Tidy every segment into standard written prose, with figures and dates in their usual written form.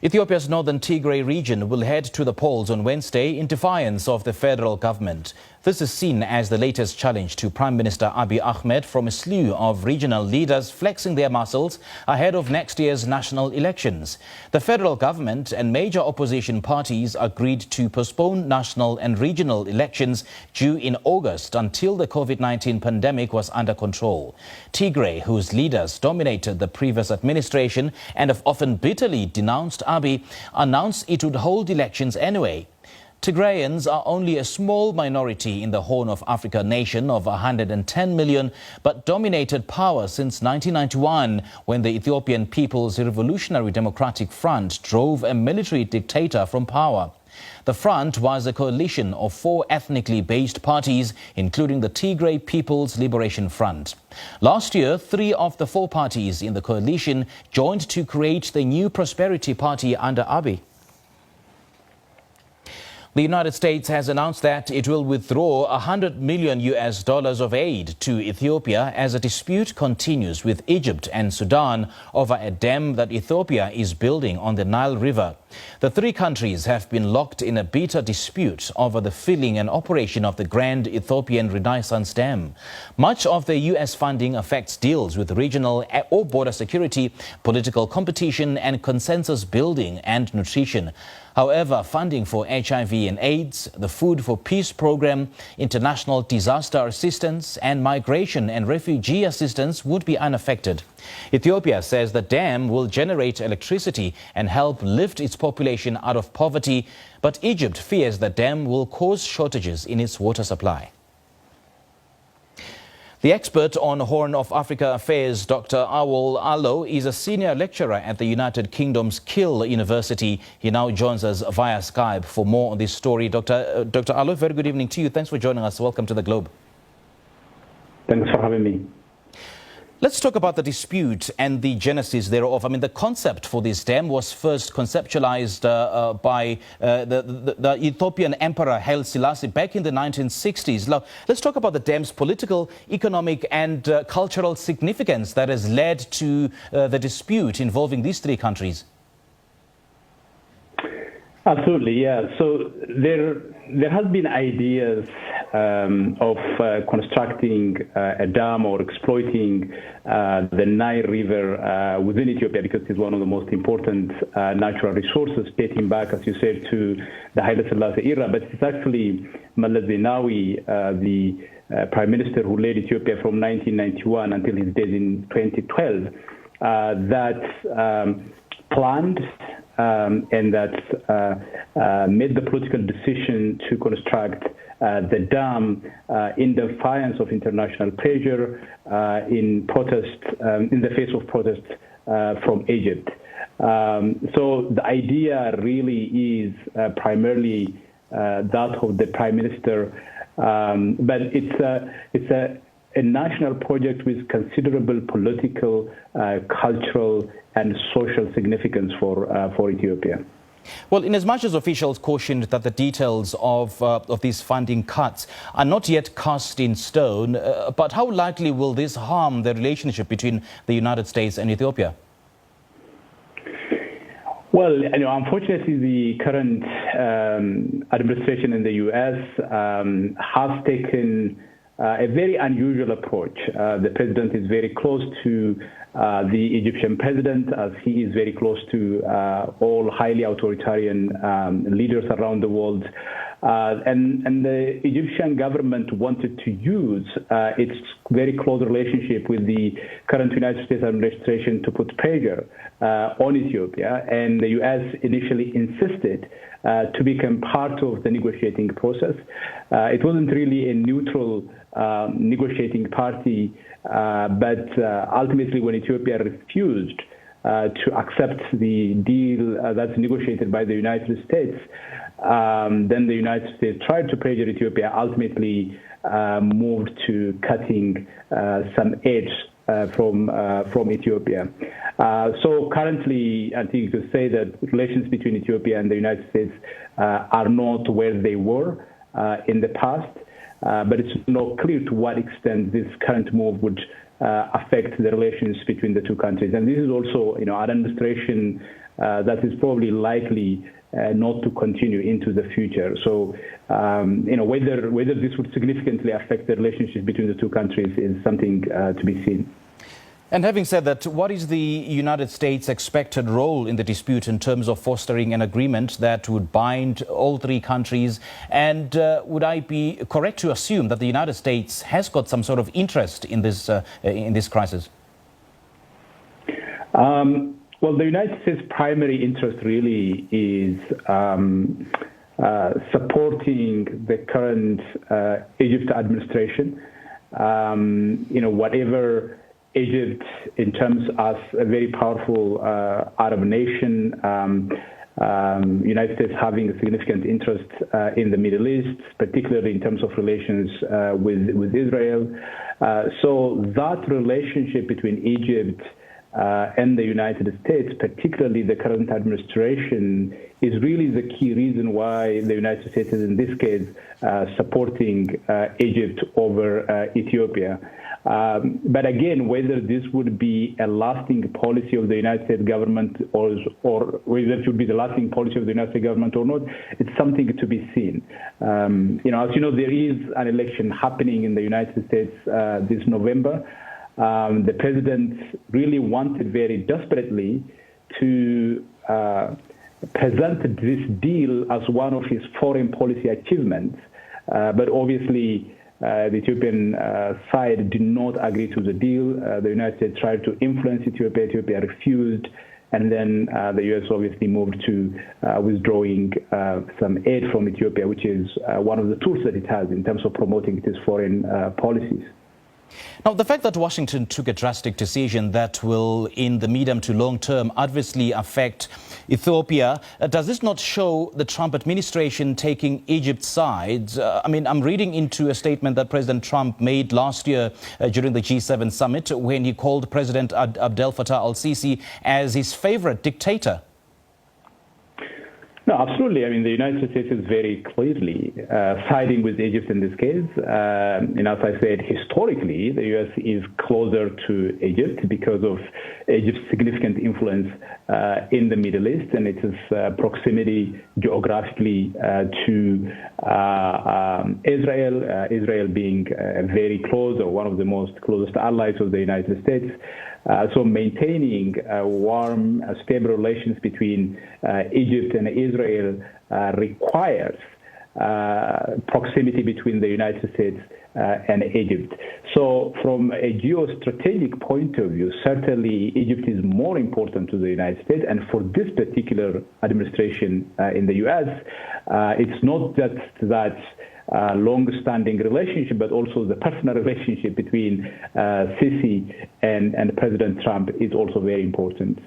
Ethiopia's northern Tigray region will head to the polls on Wednesday in defiance of the federal government. This is seen as the latest challenge to Prime Minister Abiy Ahmed from a slew of regional leaders flexing their muscles ahead of next year's national elections. The federal government and major opposition parties agreed to postpone national and regional elections due in August until the COVID-19 pandemic was under control. Tigray, whose leaders dominated the previous administration and have often bitterly denounced Abiy, announced it would hold elections anyway. Tigrayans are only a small minority in the Horn of Africa nation of 110 million, but dominated power since 1991 when the Ethiopian People's Revolutionary Democratic Front drove a military dictator from power. The front was a coalition of 4 ethnically based parties, including the Tigray People's Liberation Front. Last year, 3 of the 4 parties in the coalition joined to create the New Prosperity Party under Abiy. The United States has announced that it will withdraw $100 million of aid to Ethiopia as a dispute continues with Egypt and Sudan over a dam that Ethiopia is building on the Nile River. The 3 countries have been locked in a bitter dispute over the filling and operation of the Grand Ethiopian Renaissance Dam. Much of the U.S. funding affects deals with regional or border security, political competition and consensus building and nutrition. However, funding for HIV and AIDS, the Food for Peace program, international disaster assistance and migration and refugee assistance would be unaffected. Ethiopia says the dam will generate electricity and help lift its population out of poverty, but Egypt fears the dam will cause shortages in its water supply. The expert on Horn of Africa affairs, Dr. Awol Allo, is a senior lecturer at the United Kingdom's Kiel University. He now joins us via Skype for more on this story. Dr. Allo, very good evening to you. Thanks for joining us. Welcome to the Globe. Thanks for having me. Let's talk about the dispute and the genesis thereof. I mean, the concept for this dam was first conceptualized by the Ethiopian Emperor Haile Selassie back in the 1960s. Now, let's talk about the dam's political, economic and cultural significance that has led to the dispute involving these 3 countries. Absolutely, yeah. So there has been ideas of constructing a dam or exploiting the Nile River within Ethiopia because it's one of the most important natural resources dating back, as you said, to the Haile Selassie era. But it's actually Meles Zenawi, the Prime Minister who led Ethiopia from 1991 until his death in 2012, that planned and that made the political decision to construct the dam in defiance of international pressure, in protest, in the face of protest from Egypt. So the idea really is primarily that of the Prime Minister, but it's a national project with considerable political, cultural, and social significance for Ethiopia. Well, inasmuch as officials cautioned that the details of these funding cuts are not yet cast in stone, but how likely will this harm the relationship between the United States and Ethiopia? Well, unfortunately, the current administration in the U.S. has taken a very unusual approach. The president is very close to the Egyptian president, as he is very close to all highly authoritarian leaders around the world. And the Egyptian government wanted to use its very close relationship with the current United States administration to put pressure on Ethiopia. And the U.S. initially insisted to become part of the negotiating process. It wasn't really a neutral negotiating party, but ultimately when Ethiopia refused to accept the deal that's negotiated by the United States, then the United States tried to pressure Ethiopia, ultimately moved to cutting some aid from Ethiopia. So currently, I think you could say that relations between Ethiopia and the United States are not where they were in the past, but it's not clear to what extent this current move would affect the relations between the 2 countries. And this is also, an administration that is probably likely not to continue into the future. So, whether this would significantly affect the relationship between the two countries is something to be seen. And having said that, what is the United States' expected role in the dispute in terms of fostering an agreement that would bind all three countries? And would I be correct to assume that the United States has got some sort of interest in this crisis? Well, the United States' primary interest really is supporting the current Egypt administration. Whatever Egypt, in terms of a very powerful Arab nation, United States having a significant interest in the Middle East, particularly in terms of relations with Israel. So that relationship between Egypt and the United States, particularly the current administration, is really the key reason why the United States is, in this case, supporting Egypt over Ethiopia. But again, whether this would be a lasting policy of the United States government or whether it should be the lasting policy of the United States government or not, it's something to be seen. As you know, there is an election happening in the United States this November. The president really wanted very desperately to present this deal as one of his foreign policy achievements, but obviously the Ethiopian side did not agree to the deal. The United States tried to influence Ethiopia. Ethiopia refused. And then the U.S. obviously moved to withdrawing some aid from Ethiopia, which is one of the tools that it has in terms of promoting its foreign policies. Now, the fact that Washington took a drastic decision that will, in the medium to long term, adversely affect Ethiopia, does this not show the Trump administration taking Egypt's side? I'm reading into a statement that President Trump made last year during the G7 summit when he called President Abdel Fattah al-Sisi as his favorite dictator. No, absolutely. The United States is very clearly siding with Egypt in this case. And as I said, historically, the U.S. is closer to Egypt because of Egypt's significant influence in the Middle East and its proximity geographically to Israel, Israel being very close or one of the most closest allies of the United States. So maintaining warm, stable relations between Egypt and Israel requires proximity between the United States and Egypt. So from a geostrategic point of view, certainly Egypt is more important to the United States. And for this particular administration in the U.S., it's not just that long-standing relationship, but also the personal relationship between Sisi and President Trump is also very important.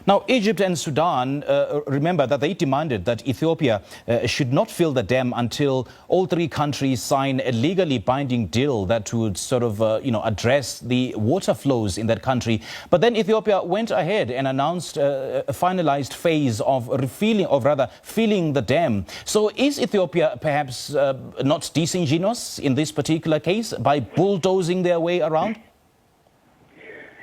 Now, Egypt and Sudan, remember that they demanded that Ethiopia should not fill the dam until all three countries sign a legally binding deal that would sort of, address the water flows in that country. But then Ethiopia went ahead and announced a finalized phase of filling the dam. So is Ethiopia perhaps not disingenuous in this particular case by bulldozing their way around?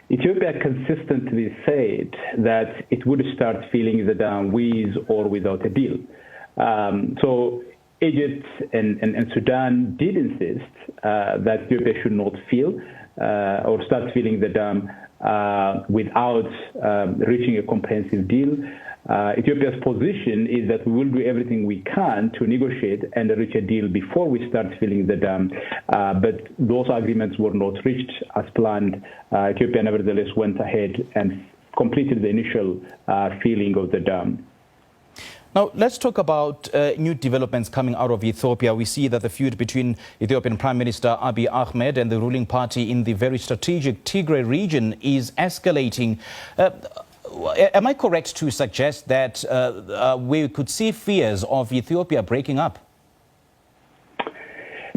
Ethiopia consistently said that it would start filling the dam with or without a deal. So Egypt and Sudan did insist that Ethiopia should not fill or start filling the dam without reaching a comprehensive deal. Ethiopia's position is that we will do everything we can to negotiate and reach a deal before we start filling the dam. But those agreements were not reached as planned. Ethiopia nevertheless went ahead and completed the initial filling of the dam. Now, let's talk about new developments coming out of Ethiopia. We see that the feud between Ethiopian Prime Minister Abiy Ahmed and the ruling party in the very strategic Tigray region is escalating. Am I correct to suggest that we could see fears of Ethiopia breaking up?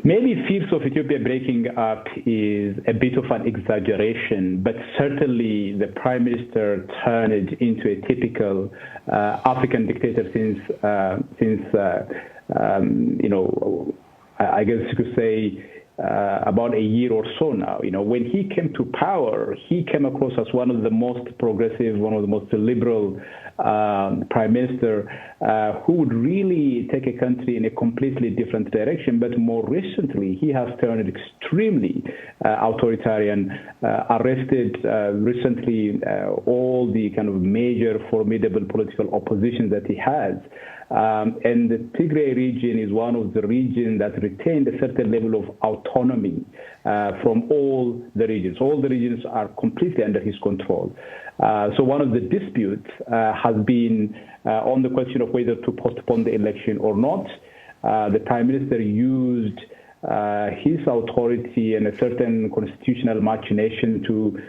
Maybe fears of Ethiopia breaking up is a bit of an exaggeration, but certainly the Prime Minister turned it into a typical African dictator since I guess you could say about a year or so now. When he came to power, he came across as one of the most progressive, one of the most liberal prime minister who would really take a country in a completely different direction. But more recently, he has turned extremely authoritarian, arrested recently all the kind of major formidable political opposition that he has. And the Tigray region is one of the regions that retained a certain level of autonomy from all the regions. All the regions are completely under his control. So one of the disputes has been on the question of whether to postpone the election or not. The prime minister used his authority and a certain constitutional machination to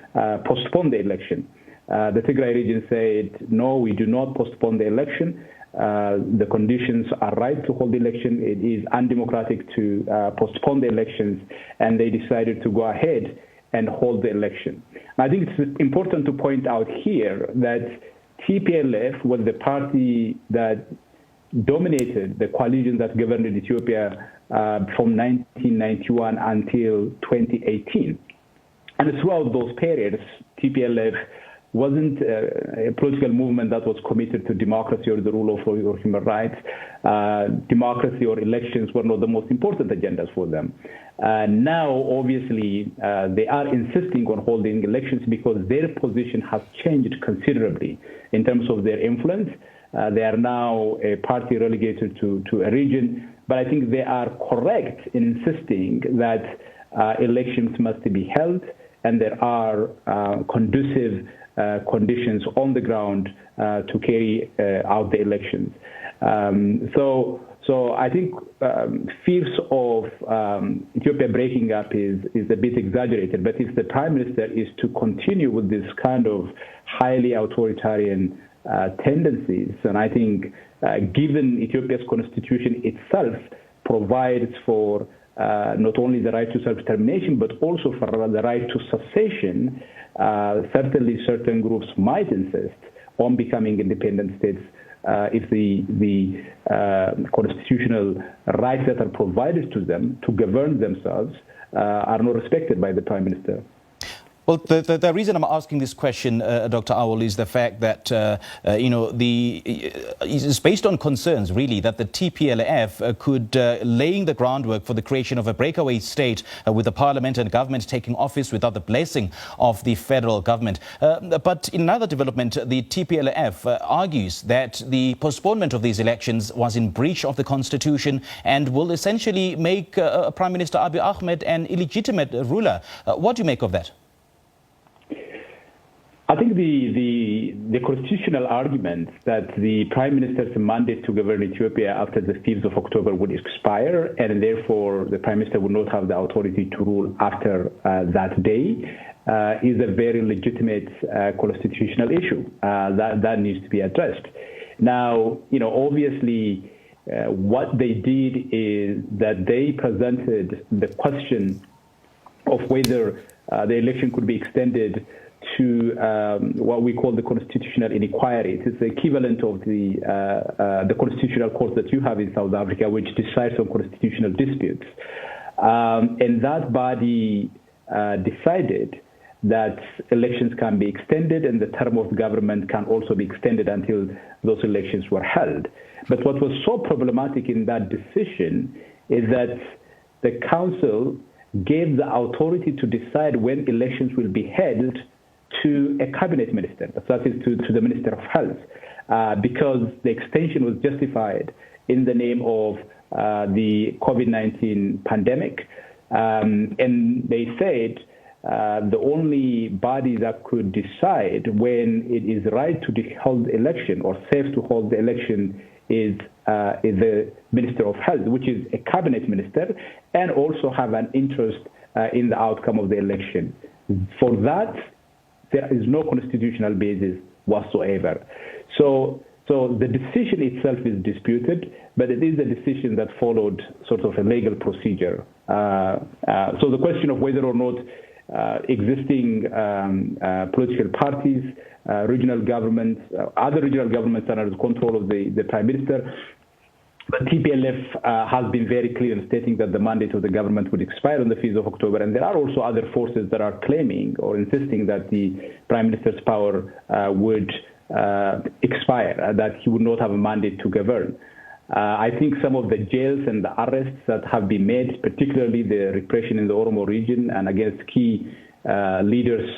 postpone the election. The Tigray region said, no, we do not postpone the election. The conditions are right to hold the election. It is undemocratic to postpone the elections, and they decided to go ahead and hold the election. I think it's important to point out here that TPLF was the party that dominated the coalition that governed Ethiopia from 1991 until 2018. And throughout those periods, TPLF wasn't a political movement that was committed to democracy or the rule of law or human rights. Democracy or elections were not the most important agendas for them. Now, obviously, they are insisting on holding elections because their position has changed considerably in terms of their influence. They are now a party relegated to a region, but I think they are correct in insisting that elections must be held and there are conducive conditions on the ground to carry out the elections. So I think fears of Ethiopia breaking up is a bit exaggerated, but if the prime minister is to continue with this kind of highly authoritarian tendencies, and I think given Ethiopia's constitution itself provides for not only the right to self-determination, but also for the right to secession, certainly certain groups might insist on becoming independent states if the constitutional rights that are provided to them to govern themselves are not respected by the prime minister. Well, the reason I'm asking this question, Dr. Awal, is the fact that, it's based on concerns, really, that the TPLF could laying the groundwork for the creation of a breakaway state with the parliament and government taking office without the blessing of the federal government. But in another development, the TPLF argues that the postponement of these elections was in breach of the constitution and will essentially make Prime Minister Abiy Ahmed an illegitimate ruler. What do you make of that? I think the constitutional argument that the prime minister's mandate to govern Ethiopia after the 5th of October would expire, and therefore the prime minister would not have the authority to rule after that day, is a very legitimate constitutional issue that needs to be addressed. Now, obviously, what they did is that they presented the question of whether the election could be extended to what we call the constitutional inquiry. It's the equivalent of the constitutional court that you have in South Africa, which decides on constitutional disputes. And that body decided that elections can be extended and the term of government can also be extended until those elections were held. But what was so problematic in that decision is that the council gave the authority to decide when elections will be held to a cabinet minister, that is to the Minister of Health, because the extension was justified in the name of the COVID-19 pandemic. And they said the only body that could decide when it is right to hold the election or safe to hold the election is the Minister of Health, which is a cabinet minister, and also have an interest in the outcome of the election. For that, there is no constitutional basis whatsoever. So the decision itself is disputed, but it is a decision that followed sort of a legal procedure. So the question of whether or not existing political parties, regional governments, other regional governments are under the control of the prime minister. But TPLF has been very clear in stating that the mandate of the government would expire on the 5th of October. And there are also other forces that are claiming or insisting that the prime minister's power would expire, that he would not have a mandate to govern. I think some of the jails and the arrests that have been made, particularly the repression in the Oromo region and against key leaders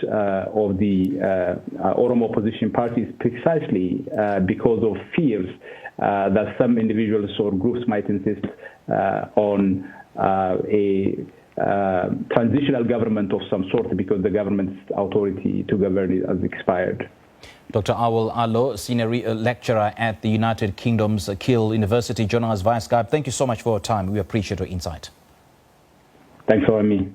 of the Oromo opposition parties, precisely because of fears that some individuals or groups might insist on a transitional government of some sort because the government's authority to govern has expired. Dr. Awal Allo, Senior Lecturer at the United Kingdom's Keele University, joining us via Skype. Thank you so much for your time. We appreciate your insight. Thanks for having me.